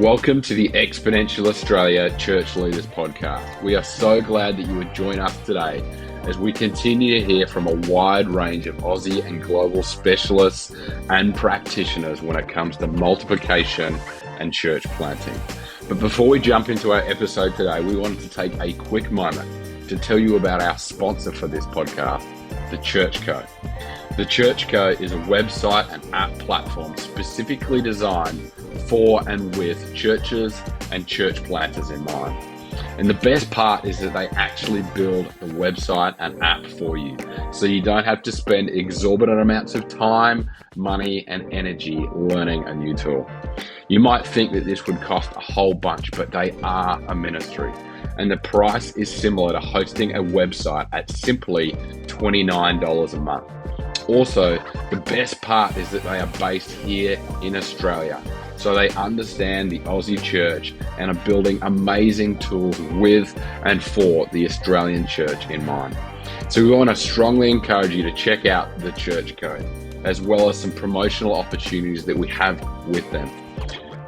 Welcome to the Exponential Australia Church Leaders Podcast. We are so glad that you would join us today as we continue to hear from a wide range of Aussie and global specialists and practitioners when it comes to multiplication and church planting. But before we jump into our episode today, we wanted to take a quick moment to tell you about our sponsor for this podcast, the Church Co. The Church Co is a website and app platform specifically designed for and with churches and church planters in mind. And the best part is that they actually build the website and app for you, so you don't have to spend exorbitant amounts of time, money, and energy learning a new tool. You might think that this would cost a whole bunch, but they are a ministry. And the price is similar to hosting a website at simply $29 a month. Also, the best part is that they are based here in Australia, so they understand the Aussie church and are building amazing tools with and for the Australian church in mind. So we want to strongly encourage you to check out the Church Co, as well as some promotional opportunities that we have with them.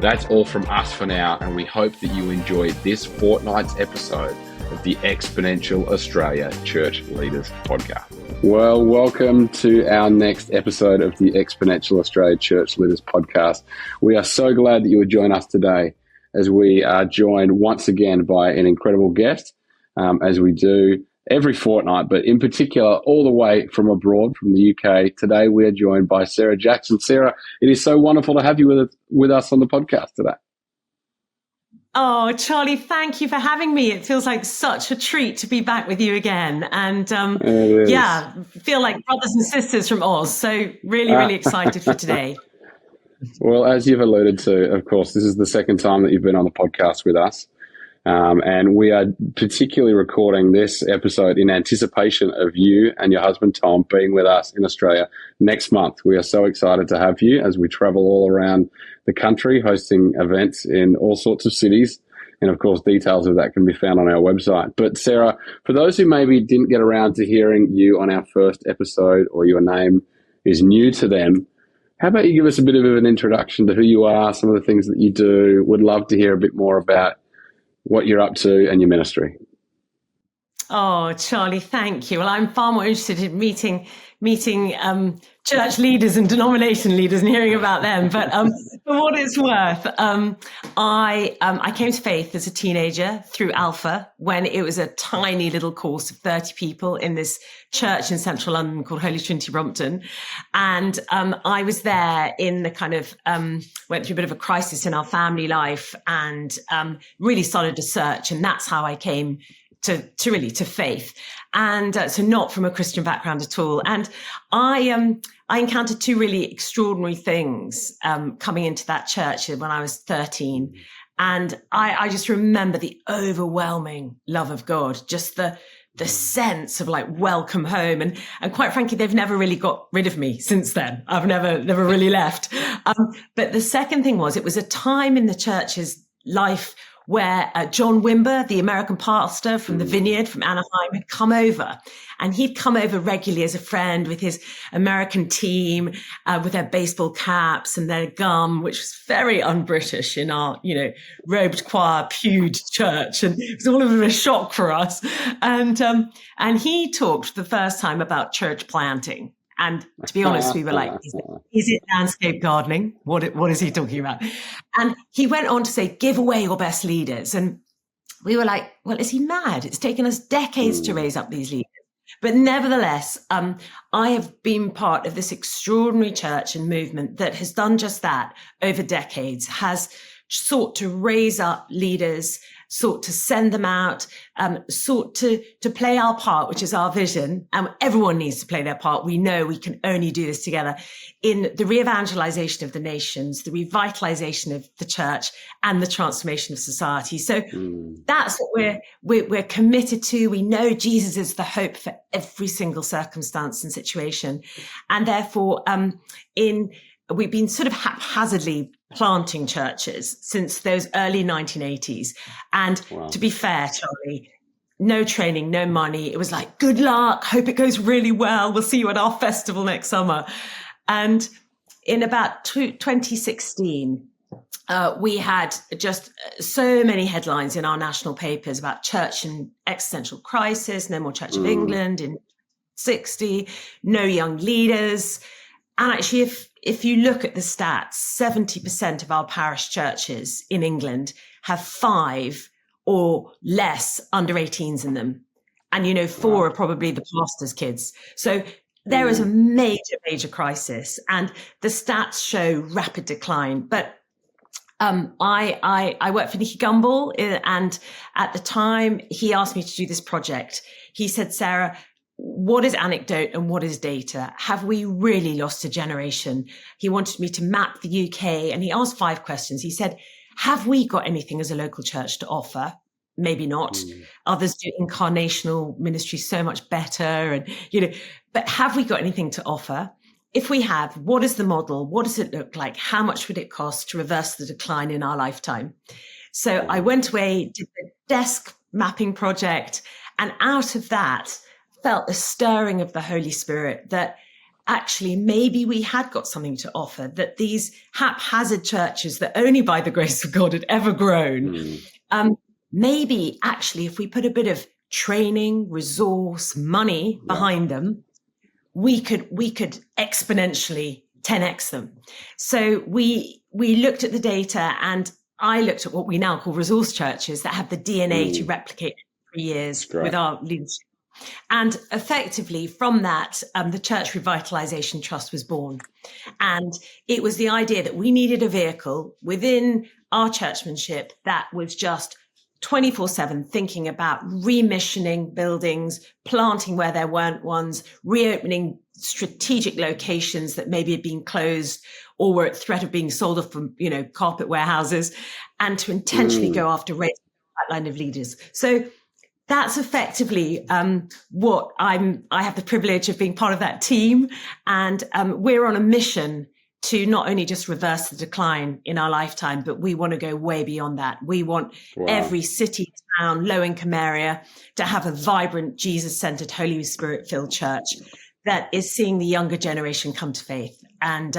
That's all from us for now, and we hope that you enjoyed this fortnight's episode of the Exponential Australia Church Leaders Podcast. Well, welcome to our next episode of the Exponential Australia Church Leaders Podcast. We are so glad that you would join us today as we are joined once again by an incredible guest, as we do every fortnight, but in particular, all the way from abroad, from the UK. Today, we are joined by Sarah Jackson. Sarah, it is so wonderful to have you with us on the podcast today. Oh, Charlie, thank you for having me. It feels like such a treat to be back with you again. And feel like brothers and sisters from Oz. So really excited for today. Well, as you've alluded to, of course, this is the second time that you've been on the podcast with us. And we are particularly recording this episode in anticipation of you and your husband, Tom, being with us in Australia next month. We are so excited to have you as we travel all around the country, hosting events in all sorts of cities. And of course, details of that can be found on our website. But Sarah, for those who maybe didn't get around to hearing you on our first episode, or your name is new to them, how about you give us a bit of an introduction to who you are, some of the things that you do? Would love to hear a bit more about what you're up to and your ministry. Oh, Charlie, thank you. Well, I'm far more interested in meeting church leaders and denomination leaders and hearing about them. But for what it's worth, I came to faith as a teenager through Alpha, when it was a tiny little course of 30 people in this church in central London called Holy Trinity Brompton. And I was there in the kind of, went through a bit of a crisis in our family life and really started a search. And that's how I came to faith. And so not from a Christian background at all. And I encountered two really extraordinary things coming into that church when I was 13. And I just remember the overwhelming love of God, just the sense of like welcome home. And quite frankly, they've never really got rid of me since then. I've never really left. But the second thing was, it was a time in the church's life where John Wimber, the American pastor from the Vineyard from Anaheim, had come over. And he'd come over regularly as a friend with his American team, with their baseball caps and their gum, which was very un-British in our, robed choir, pewed church. And it was all of a shock for us. And he talked for the first time about church planting. And to be honest, we were like, is it landscape gardening? What is he talking about? And he went on to say, give away your best leaders. And we were like, well, is he mad? It's taken us decades to raise up these leaders. But nevertheless, I have been part of this extraordinary church and movement that has done just that over decades, has sought to raise up leaders, sought to send them out, sought to play our part, which is our vision. And everyone needs to play their part. We know we can only do this together in the re-evangelization of the nations, the revitalization of the church, and the transformation of society. So that's what we're committed to. We know Jesus is the hope for every single circumstance and situation. And therefore, we've been sort of haphazardly planting churches since those early 1980s. And to be fair, Charlie, no training, no money. It was like, good luck. Hope it goes really well. We'll see you at our festival next summer. And in about 2016, we had just so many headlines in our national papers about church in existential crisis, no more Church of England in 60, no young leaders. And actually, if you look at the stats, 70% of our parish churches in England have 5 or less under 18s in them. And, 4 are probably the pastor's kids. So there is a major crisis, and the stats show rapid decline. But I worked for Nicky Gumbel, and at the time he asked me to do this project. He said, Sarah, what is anecdote and what is data? Have we really lost a generation? He wanted me to map the UK, and he asked 5 questions. He said, have we got anything as a local church to offer? Maybe not. Others do incarnational ministry so much better, and but have we got anything to offer? If we have, what is the model? What does it look like? How much would it cost to reverse the decline in our lifetime? So I went away, did the desk mapping project, and out of that felt a stirring of the Holy Spirit that actually maybe we had got something to offer, that these haphazard churches that only by the grace of God had ever grown, maybe actually if we put a bit of training, resource, money behind them, we could exponentially 10x them. So we looked at the data, and I looked at what we now call resource churches that have the DNA to replicate in 3 years with our leadership. And effectively from that, the Church Revitalisation Trust was born. And it was the idea that we needed a vehicle within our churchmanship that was just 24/7 thinking about remissioning buildings, planting where there weren't ones, reopening strategic locations that maybe had been closed or were at threat of being sold off from, carpet warehouses, and to intentionally go after raising a pipeline of leaders. So that's effectively what I have the privilege of being part of that team. And we're on a mission to not only just reverse the decline in our lifetime, but we want to go way beyond that. We want every city, town, low-income area to have a vibrant, Jesus-centered, Holy Spirit-filled church that is seeing the younger generation come to faith. And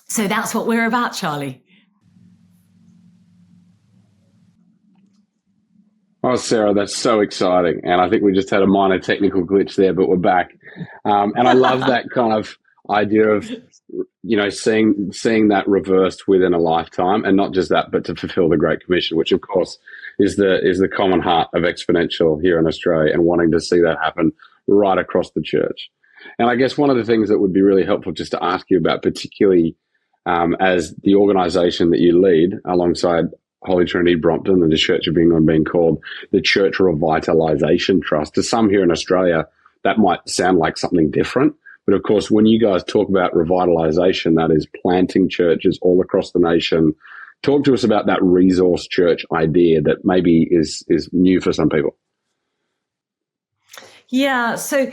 so that's what we're about, Charlie. Oh, Sarah, that's so exciting. And I think we just had a minor technical glitch there, but we're back. And I love that kind of idea of, seeing that reversed within a lifetime, and not just that, but to fulfill the Great Commission, which of course is the common heart of Exponential here in Australia, and wanting to see that happen right across the church. And I guess one of the things that would be really helpful just to ask you about, particularly as the organisation that you lead alongside Holy Trinity Brompton and the Church of England being called the Church Revitalisation Trust. To some here in Australia, that might sound like something different. But of course, when you guys talk about revitalisation, that is planting churches all across the nation. Talk to us about that resource church idea that maybe is new for some people. Yeah, so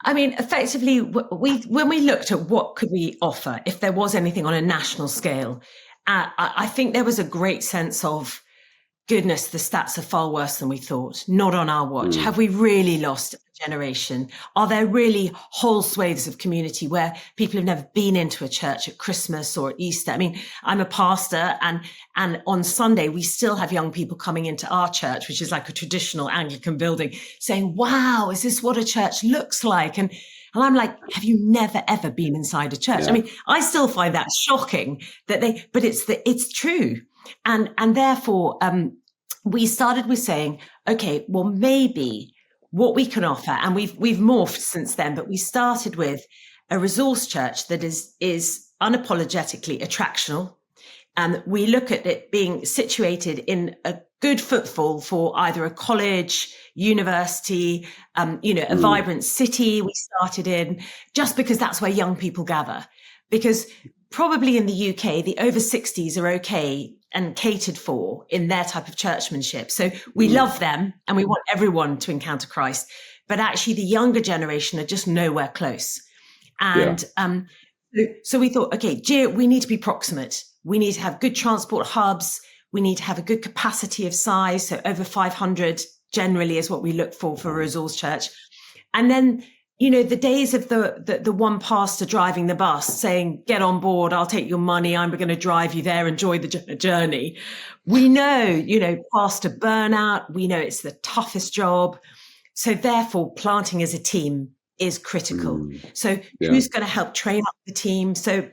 effectively, when we looked at what could we offer, if there was anything on a national scale, I think there was a great sense of, goodness, the stats are far worse than we thought. Not on our watch. Have we really lost a generation? Are there really whole swathes of community where people have never been into a church at Christmas or at Easter? I'm a pastor, and on Sunday, we still have young people coming into our church, which is like a traditional Anglican building, saying, wow, is this what a church looks like? And I'm like, have you never, ever been inside a church? Yeah. I still find that shocking but it's true. And therefore, we started with saying, okay, well, maybe what we can offer, and we've morphed since then, but we started with a resource church that is unapologetically attractional. And we look at it being situated in a good footfall for either a college, university, a vibrant city we started in, just because that's where young people gather. Because probably in the UK, the over 60s are okay and catered for in their type of churchmanship. So we love them and we want everyone to encounter Christ. But actually the younger generation are just nowhere close. And so we thought, okay, we need to be proximate. We need to have good transport hubs. We need to have a good capacity of size. So over 500 generally is what we look for a resource church. And then, the days of the one pastor driving the bus saying, get on board, I'll take your money, I'm going to drive you there, enjoy the journey. We know, pastor burnout, we know it's the toughest job. So therefore, planting as a team is critical. So who's going to help train up the team? So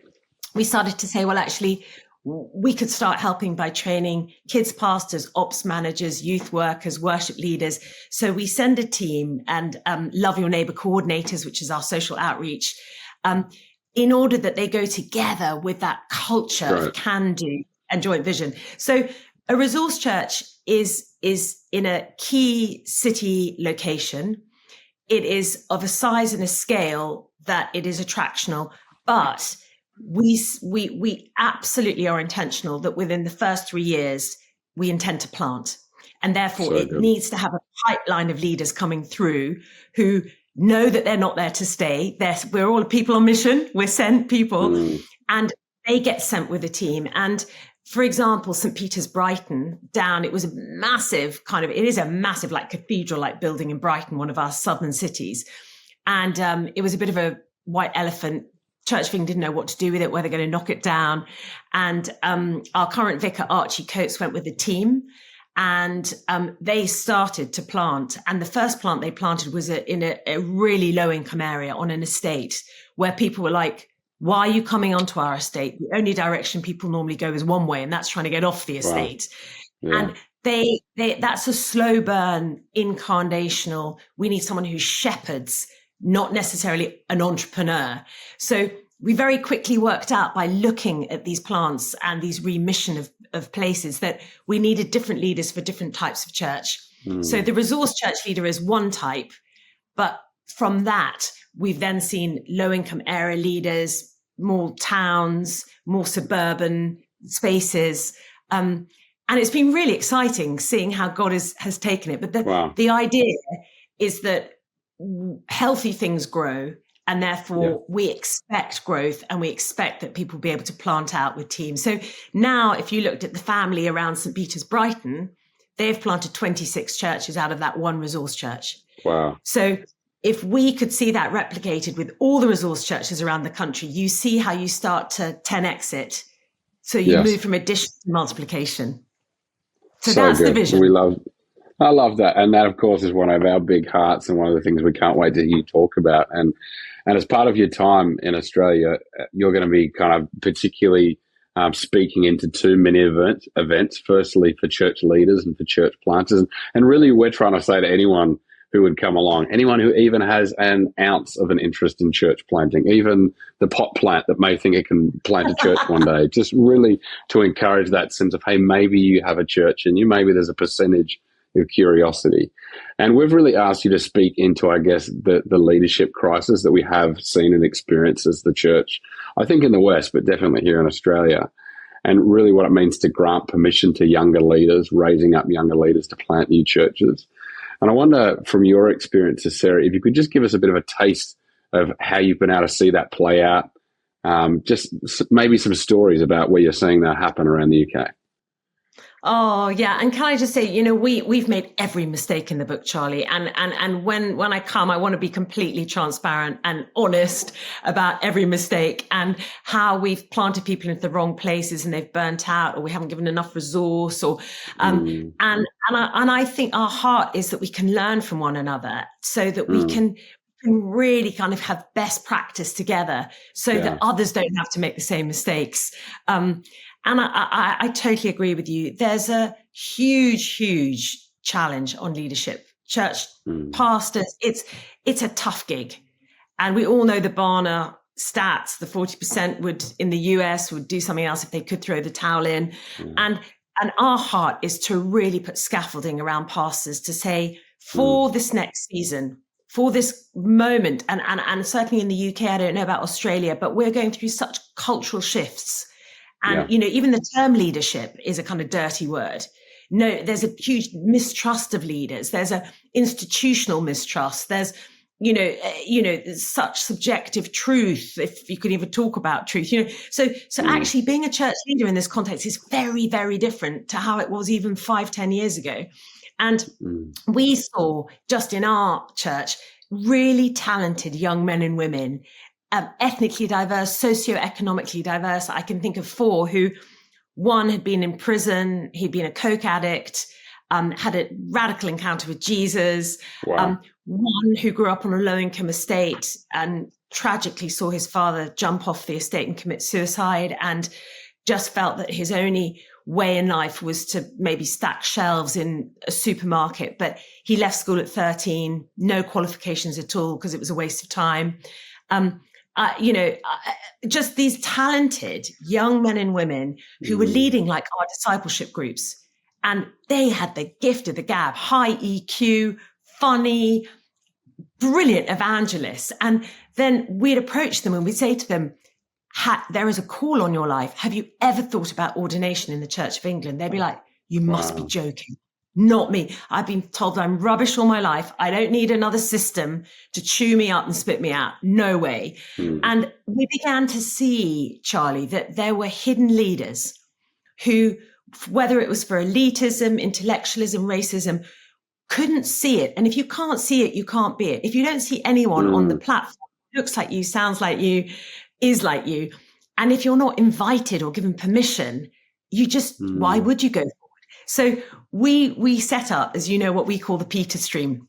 we started to say, well, actually, we could start helping by training kids pastors, ops managers, youth workers, worship leaders. So we send a team and Love Your Neighbour coordinators, which is our social outreach, in order that they go together with that culture of can-do and joint vision. So a resource church is in a key city location. It is of a size and a scale that it is attractional, but we absolutely are intentional that within the first 3 years, we intend to plant. And therefore, it needs to have a pipeline of leaders coming through who know that they're not there to stay. We're all people on mission. We're sent people. And they get sent with a team. And for example, St. Peter's Brighton down, it was a massive it is a massive like cathedral-like building in Brighton, one of our southern cities. And it was a bit of a white elephant. Church thing didn't know what to do with it, whether they're going to knock it down. And our current vicar, Archie Coates, went with the team and they started to plant. And the first plant they planted was in a really low income area on an estate where people were like, why are you coming onto our estate? The only direction people normally go is one way, and that's trying to get off the estate. Wow. Yeah. And that's a slow burn, incarnational. We need someone who shepherds, not necessarily an entrepreneur. So we very quickly worked out by looking at these plants and these remission of places that we needed different leaders for different types of church. So the resource church leader is one type, but from that, we've then seen low-income area leaders, more towns, more suburban spaces. And it's been really exciting seeing how God has taken it. But the idea is that healthy things grow, and therefore we expect growth, and we expect that people will be able to plant out with teams. So now if you looked at the family around St. Peter's Brighton, they've planted 26 churches out of that one resource church. Wow. So if we could see that replicated with all the resource churches around the country, you see how you start to 10x it. So you move from addition to multiplication. So that's good. The vision. I love that. And that, of course, is one of our big hearts and one of the things we can't wait to hear you talk about. And as part of your time in Australia, you're going to be kind of particularly speaking into two mini events, firstly for church leaders and for church planters. And really, we're trying to say to anyone who would come along, anyone who even has an ounce of an interest in church planting, even the pot plant that may think it can plant a church one day, just really to encourage that sense of, hey, maybe you have a church in you, maybe there's a percentage of curiosity. And we've really asked you to speak into, I guess, the leadership crisis that we have seen and experienced as the church, I think in the West, but definitely here in Australia, and really what it means to grant permission to younger leaders, raising up younger leaders to plant new churches. And I wonder, from your experiences, Sarah, if you could just give us a bit of a taste of how you've been able to see that play out, just maybe some stories about where you're seeing that happen around the UK. Oh, yeah. And can I just say, we've made every mistake in the book, Charlie. And when I come, I want to be completely transparent and honest about every mistake and how we've planted people into the wrong places and they've burnt out, or we haven't given enough resource, or and I think our heart is that we can learn from one another so that we can really kind of have best practice together so that others don't have to make the same mistakes. And I totally agree with you. There's a huge challenge on leadership. Church pastors, it's a tough gig. And we all know the Barna stats, the 40% would in the US would do something else if they could throw the towel in. And our heart is to really put scaffolding around pastors to say, for this next season, for this moment, and certainly in the UK, I don't know about Australia, but we're going through such cultural shifts. And, even the term leadership is a kind of dirty word. No, there's a huge mistrust of leaders. There's a institutional mistrust. There's, there's such subjective truth, if you could even talk about truth, So actually being a church leader in this context is very, very different to how it was even 5-10 years ago. And we saw just in our church, really talented young men and women, ethnically diverse, socioeconomically diverse. I can think of 4 who, one had been in prison, he'd been a coke addict, had a radical encounter with Jesus. Wow. One who grew up on a low-income estate and tragically saw his father jump off the estate and commit suicide, and just felt that his only way in life was to maybe stack shelves in a supermarket. But he left school at 13, no qualifications at all, because it was a waste of time. Just these talented young men and women who were leading like our discipleship groups, and they had the gift of the gab, high EQ, funny, brilliant evangelists. And then we'd approach them and we'd say to them, there is a call on your life. Have you ever thought about ordination in the Church of England? They'd be like, you must be joking. Not me. I've been told I'm rubbish all my life. I don't need another system to chew me up and spit me out. No way. And we began to see, Charlie, that there were hidden leaders who, whether it was for elitism, intellectualism, racism, couldn't see it. And if you can't see it, you can't be it. If you don't see anyone on the platform who looks like you, sounds like you, is like you, and if you're not invited or given permission, you just, why would you go forward? So we set up, as you know, what we call the Peter stream.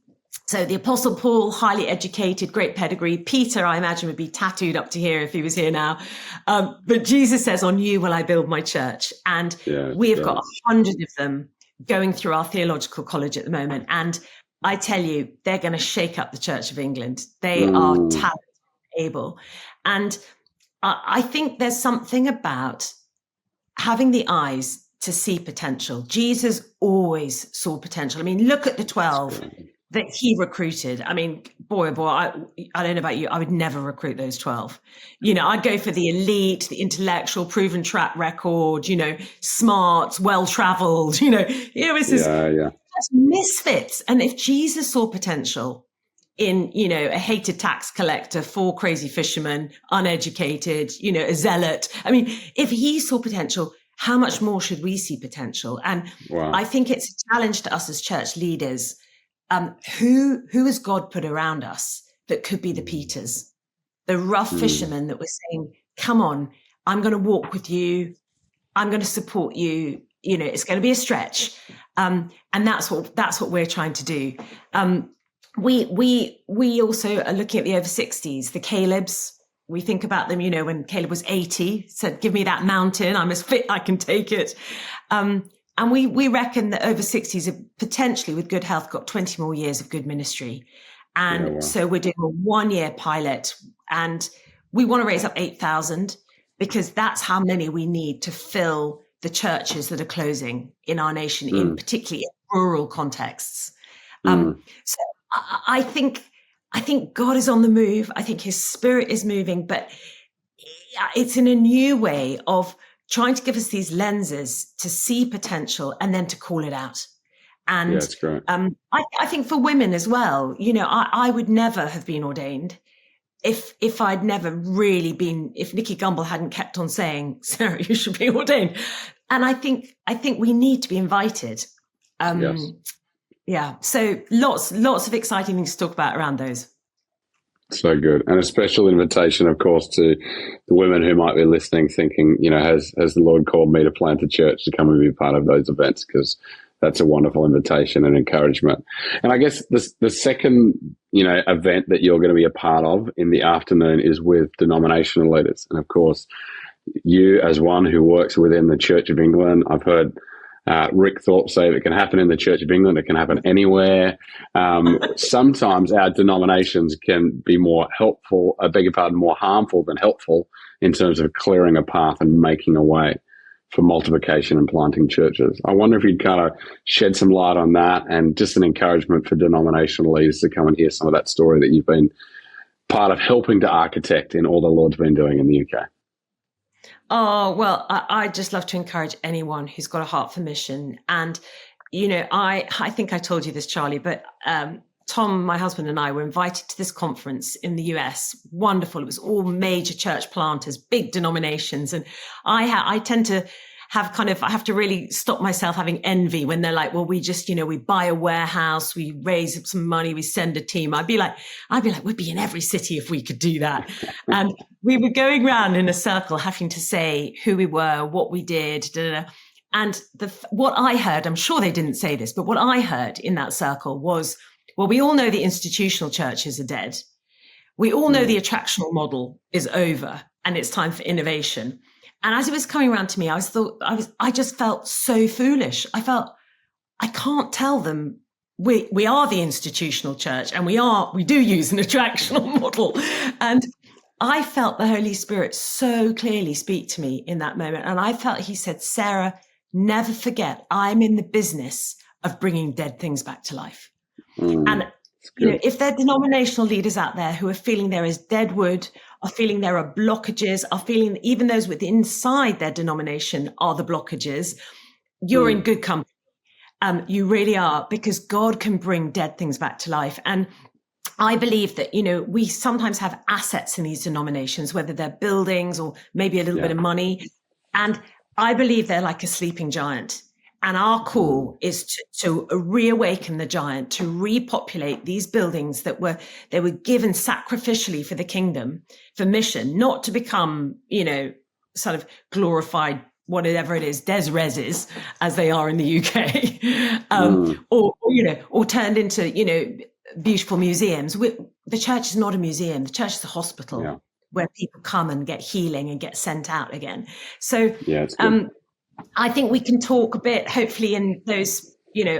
So the Apostle Paul, highly educated, great pedigree. Peter, I imagine, would be tattooed up to here if he was here now. But Jesus says, on you will I build my church. And we have got 100 of them going through our theological college at the moment. And I tell you, they're going to shake up the Church of England. They are talented, able. And I think there's something about having the eyes to see potential. Jesus always saw potential. I mean, look at the 12 that he recruited. I mean, boy, oh boy, I don't know about you, I would never recruit those 12. You know, I'd go for the elite, the intellectual, proven track record, you know, smart, well-traveled, it's just misfits. And if Jesus saw potential in, a hated tax collector, 4 crazy fishermen, uneducated, a zealot. I mean, if he saw potential, how much more should we see potential? And I think it's a challenge to us as church leaders. Who has God put around us that could be the Peters, the rough fishermen that were saying, come on, I'm going to walk with you. I'm going to support you. It's going to be a stretch. And that's what we're trying to do. We also are looking at the over 60s, the Calebs. We think about them, when Caleb was 80, said, give me that mountain. I'm as fit, I can take it. And we reckon that over 60s have potentially, with good health, got 20 more years of good ministry. And so we're doing a 1-year pilot, and we want to raise up 8,000 because that's how many we need to fill the churches that are closing in our nation, in particularly rural contexts. So I think God is on the move. I think his spirit is moving, but it's in a new way of trying to give us these lenses to see potential and then to call it out. And that's great. I think for women as well, I would never have been ordained if I'd never really been, if Nikki Gumbel hadn't kept on saying, Sarah, you should be ordained. And I think we need to be invited. Yeah. So lots of exciting things to talk about around those. So good. And a special invitation, of course, to the women who might be listening thinking, has the Lord called me to plant a church, to come and be part of those events, because that's a wonderful invitation and encouragement. And I guess the second, event that you're going to be a part of in the afternoon is with denominational leaders. And of course, you as one who works within the Church of England, I've heard Rick Thorpe say it can happen in the Church of England, it can happen anywhere. Sometimes our denominations can be more helpful, more harmful than helpful in terms of clearing a path and making a way for multiplication and planting churches. I wonder if you'd kind of shed some light on that, and just an encouragement for denominational leaders to come and hear some of that story that you've been part of helping to architect in all the Lord's been doing in the UK. Oh, well, I just love to encourage anyone who's got a heart for mission. And, I think I told you this, Charlie, but Tom, my husband, and I were invited to this conference in the US. Wonderful. It was all major church planters, big denominations. And I tend to I have to really stop myself having envy when they're like, well, we just, we buy a warehouse, we raise some money, we send a team. I'd be like, we'd be in every city if we could do that. And we were going around in a circle having to say who we were, what we did, da, da, da. And what I heard, I'm sure they didn't say this, but what I heard in that circle was, well, we all know the institutional churches are dead. We all know the attractional model is over and it's time for innovation. And as it was coming around to me, I just felt so foolish. I felt I can't tell them we are the institutional church and we do use an attractional model. And I felt the Holy Spirit so clearly speak to me in that moment. And I felt he said, Sarah, never forget, I'm in the business of bringing dead things back to life. And if there are denominational leaders out there who are feeling there is dead wood, are feeling there are blockages, are feeling even those with inside their denomination are the blockages, you're in good company. You really are, because God can bring dead things back to life. And I believe that, we sometimes have assets in these denominations, whether they're buildings or maybe a little bit of money. And I believe they're like a sleeping giant. And our call is to reawaken the giant, to repopulate these buildings that were given sacrificially for the kingdom, for mission, not to become, sort of glorified, whatever it is, des reses, as they are in the UK, or turned into, beautiful museums. The church is not a museum. The church is a hospital where people come and get healing and get sent out again. So, I think we can talk a bit, hopefully in those,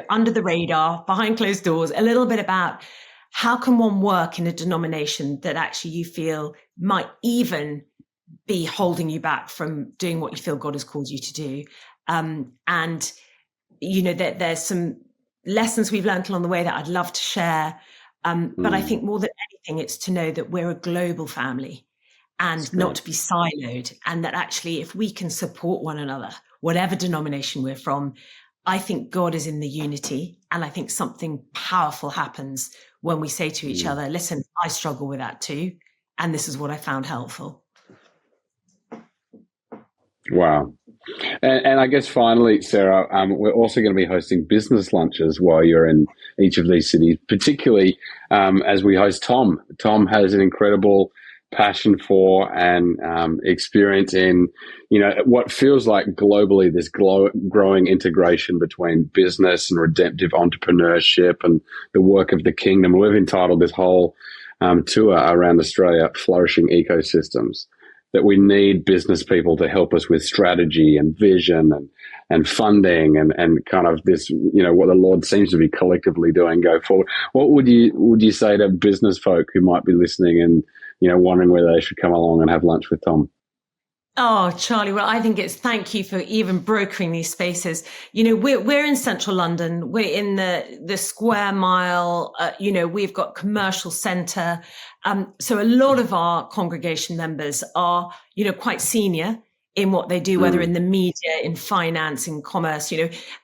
under the radar, behind closed doors, a little bit about how can one work in a denomination that actually you feel might even be holding you back from doing what you feel God has called you to do. And, there's some lessons we've learned along the way that I'd love to share. But I think more than anything, it's to know that we're a global family and not to be siloed. And that actually, if we can support one another, whatever denomination we're from, I think God is in the unity. And I think something powerful happens when we say to each other, listen, I struggle with that too. And this is what I found helpful. Wow. And I guess finally, Sarah, we're also going to be hosting business lunches while you're in each of these cities, particularly as we host Tom. Tom has an incredible passion for and experience in, what feels like globally this growing integration between business and redemptive entrepreneurship and the work of the kingdom. We've entitled this whole tour around Australia, Flourishing Ecosystems, that we need business people to help us with strategy and vision and funding and kind of this, what the Lord seems to be collectively doing go forward. What would you say to business folk who might be listening and, wondering whether they should come along and have lunch with Tom? Oh, Charlie, well, I think thank you for even brokering these spaces. We're in central London. We're in the square mile. We've got commercial centre. So a lot of our congregation members are, quite senior in what they do, whether in the media, in finance, in commerce,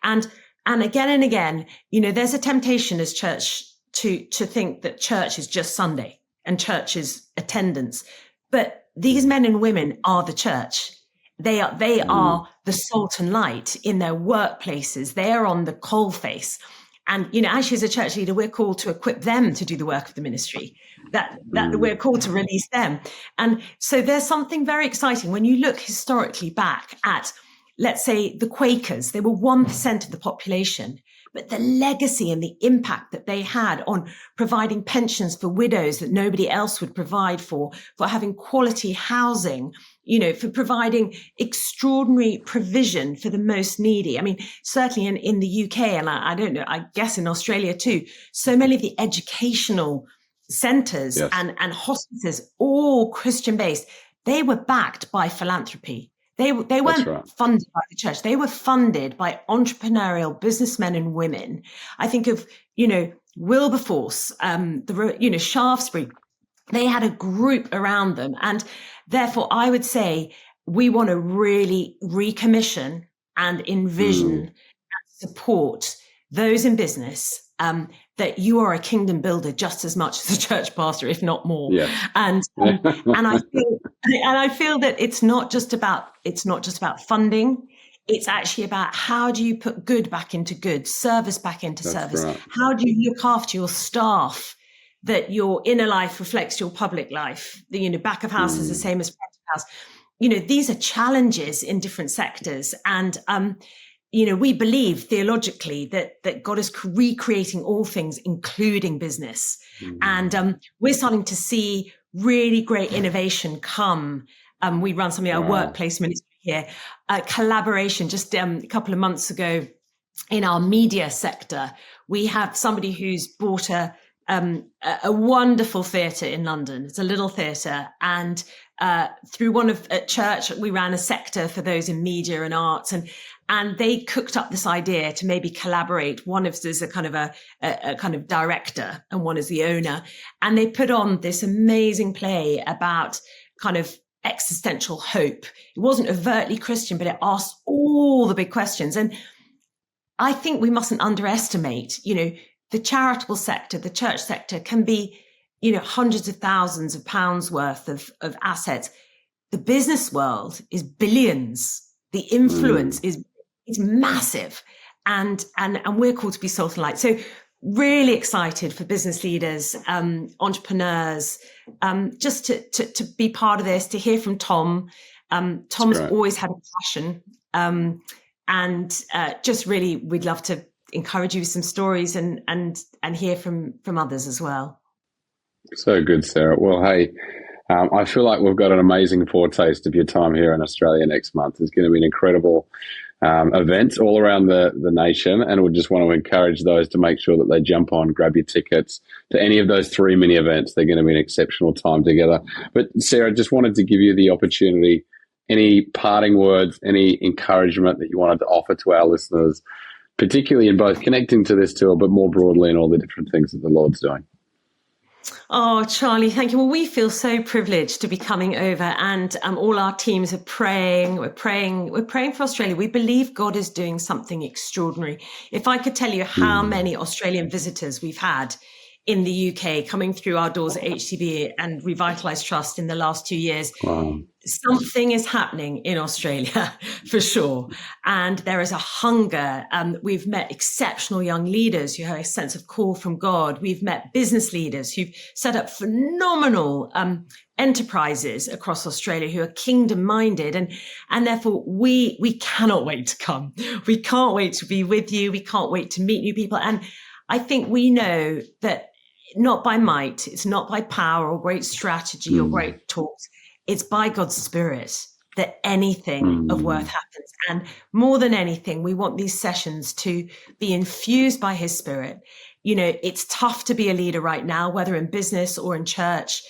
and again and again, there's a temptation as church to think that church is just Sunday and church is attendance. But these men and women are the church. They are the salt and light in their workplaces. They are on the coalface. And, actually as a church leader, we're called to equip them to do the work of the ministry, that we're called to release them. And so there's something very exciting when you look historically back at, let's say, the Quakers. They were 1% of the population, but the legacy and the impact that they had on providing pensions for widows that nobody else would provide for having quality housing, for providing extraordinary provision for the most needy. I mean, certainly in the UK, and I don't know, I guess in Australia too, so many of the educational centres and hospices, all Christian based, they were backed by philanthropy. They weren't funded by the church. They were funded by entrepreneurial businessmen and women. I think of, Wilberforce, Shaftesbury. They had a group around them. And therefore, I would say we want to really recommission and envision and support those in business, that you are a kingdom builder just as much as a church pastor, if not more. Yeah. And I feel that it's not just about funding. It's actually about how do you put good back into good, service back into service? Right. How do you look after your staff, that your inner life reflects your public life? Back of house is the same as front of house. These are challenges in different sectors. And, we believe theologically that God is recreating all things, including business. And we're starting to see really great innovation come. We run something our workplace ministry here, collaboration. Just a couple of months ago in our media sector, we have somebody who's bought a wonderful theatre in London. It's a little theatre, and through at church, we ran a sector for those in media and arts, and they cooked up this idea to maybe collaborate. One of there's a kind of director, and one is the owner, and they put on this amazing play about kind of existential hope. It wasn't overtly Christian, but it asked all the big questions. And I think we mustn't underestimate, the charitable sector, the church sector can be, hundreds of thousands of pounds worth of assets. The business world is billions. The influence is massive. And we're called to be salt and light. So really excited for business leaders, entrepreneurs, just to be part of this, to hear from Tom. Tom's always had a passion. And just really, we'd love to encourage you with some stories and hear from others as well. So good, Sarah. Well, hey, I feel like we've got an amazing foretaste of your time here in Australia next month. It's going to be an incredible event all around the nation, and we just want to encourage those to make sure that they jump on, grab your tickets to any of those 3 mini events. They're going to be an exceptional time together. But Sarah, just wanted to give you the opportunity, any parting words, any encouragement that you wanted to offer to our listeners, particularly in both connecting to this tour, but more broadly in all the different things that the Lord's doing. Oh, Charlie, thank you. Well, we feel so privileged to be coming over, and all our teams are praying. We're praying for Australia. We believe God is doing something extraordinary. If I could tell you how many Australian visitors we've had in the UK coming through our doors at HTB and Revitalised Trust in the last 2 years, something is happening in Australia for sure. And there is a hunger. We've met exceptional young leaders who have a sense of call from God. We've met business leaders who've set up phenomenal enterprises across Australia who are kingdom minded. And therefore we cannot wait to come. We can't wait to be with you. We can't wait to meet new people. And I think we know that not by might, it's not by power or great strategy or great talks. It's by God's Spirit that anything of worth happens. And more than anything, we want these sessions to be infused by His Spirit. It's tough to be a leader right now, whether in business or in church,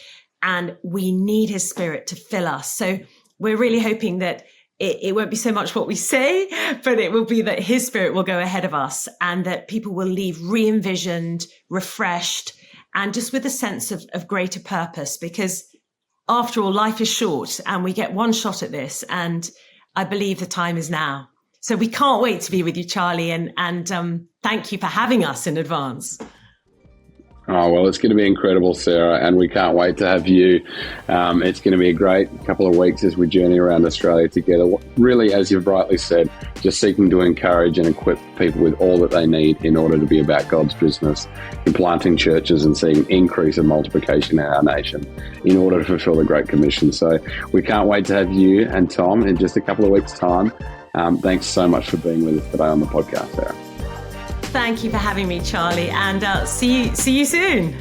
and we need His Spirit to fill us. So we're really hoping that it won't be so much what we say, but it will be that His Spirit will go ahead of us, and that people will leave re-envisioned, refreshed, and just with a sense of greater purpose. Because after all, life is short and we get one shot at this, and I believe the time is now. So we can't wait to be with you, Charlie, and thank you for having us in advance. Oh, well, it's going to be incredible, Sarah, and we can't wait to have you. It's going to be a great couple of weeks as we journey around Australia together. Really, as you've rightly said, just seeking to encourage and equip people with all that they need in order to be about God's business, in planting churches and seeing increase and multiplication in our nation in order to fulfill the Great Commission. So we can't wait to have you and Tom in just a couple of weeks' time. Thanks so much for being with us today on the podcast, Sarah. Thank you for having me, Charlie, and see you soon.